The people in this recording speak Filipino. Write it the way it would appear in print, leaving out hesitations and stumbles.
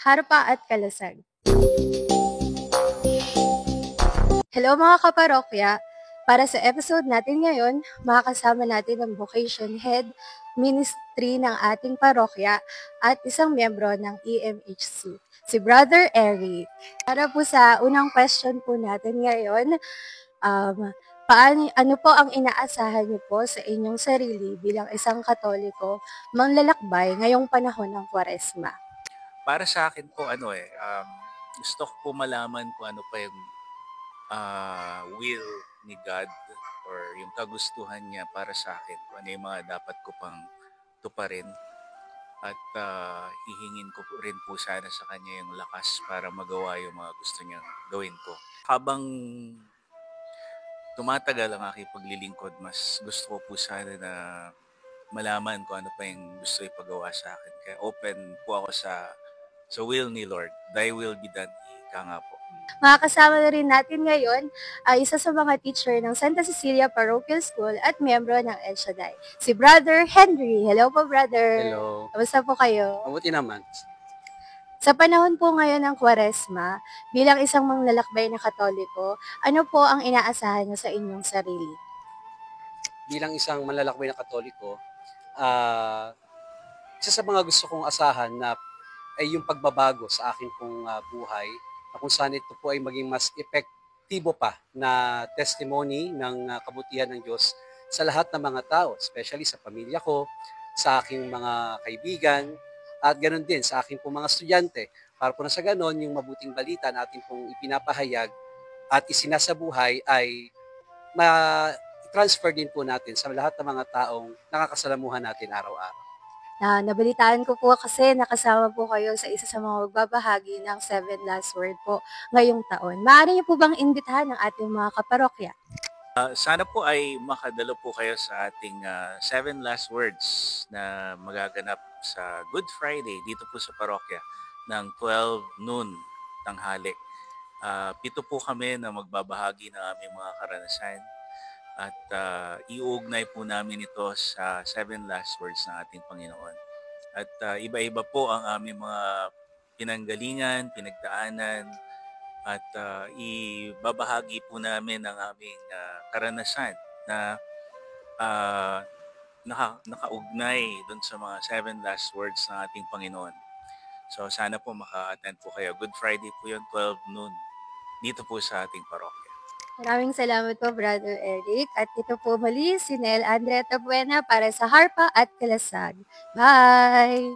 Harpa at Kalasag. Hello mga kaparokya! Para sa episode natin ngayon, makakasama natin ang Vocation Head Ministry ng ating parokya at isang miyembro ng EMHC, si Brother Eric. Para po sa unang question po natin ngayon, ano po ang inaasahan niyo po sa inyong sarili bilang isang Katoliko manglalakbay ngayong panahon ng Kwaresma? Para sa akin po, gusto ko po malaman kung ano pa yung will ni God or yung kagustuhan niya para sa akin. Kung ano yung mga dapat ko pang tuparin. At hihingin ko rin po sana sa kanya yung lakas para magawa yung mga gusto niyang gawin ko. Habang tumatagal ang aking paglilingkod, mas gusto ko po sana na malaman kung ano pa yung gusto ipagawa sa akin. Kaya open po ako sa will ni Lord. Thy will be done. Ika nga po. Makakasama na rin natin ngayon ay isa sa mga teacher ng Santa Cecilia Parochial School at miyembro ng El Shaddai, si Brother Henry. Hello po, Brother. Hello. Kamusta po kayo? Mabuti naman. Sa panahon po ngayon ng Kwaresma, bilang isang manglalakbay na Katoliko, ano po ang inaasahan niyo sa inyong sarili? Bilang isang manlalakbay na Katoliko, isa sa mga gusto kong asahan na ay yung pagbabago sa akin pong buhay, na kung saan ito po ay maging mas epektibo pa na testimony ng kabutihan ng Diyos sa lahat ng mga tao, especially sa pamilya ko, sa aking mga kaibigan, at ganoon din sa aking pong mga estudyante. Para po na sa ganon, yung mabuting balita na ating pong ipinapahayag at isinasabuhay ay ma-transfer din po natin sa lahat ng mga taong nakakasalamuhan natin araw-araw. Nabalitaan ko po kasi nakasama po kayo sa isa sa mga magbabahagi ng 7 Last Word po ngayong taon. Maaari niyo po bang imbitahan ang ating mga kaparokya? Sana po ay makadalo po kayo sa ating 7 Last Words na magaganap sa Good Friday dito po sa parokya ng 12 noon tanghali. 7 po kami na magbabahagi ng aming mga karanasan at iuugnay po namin ito sa 7 Last Words ng ating Panginoon. At iba-iba po ang aming mga pinanggalingan, pinagdaanan, at ibabahagi po namin ang aming karanasan na nakaugnay dun sa mga 7 Last Words ng ating Panginoon. So sana po maka-attend po kayo. Good Friday po yun, 12 noon, dito po sa ating parokya. Maraming salamat po, Brother Eric. At ito po muli si Nel Andrea Tabuena para sa Harpa at Kalasag. Bye!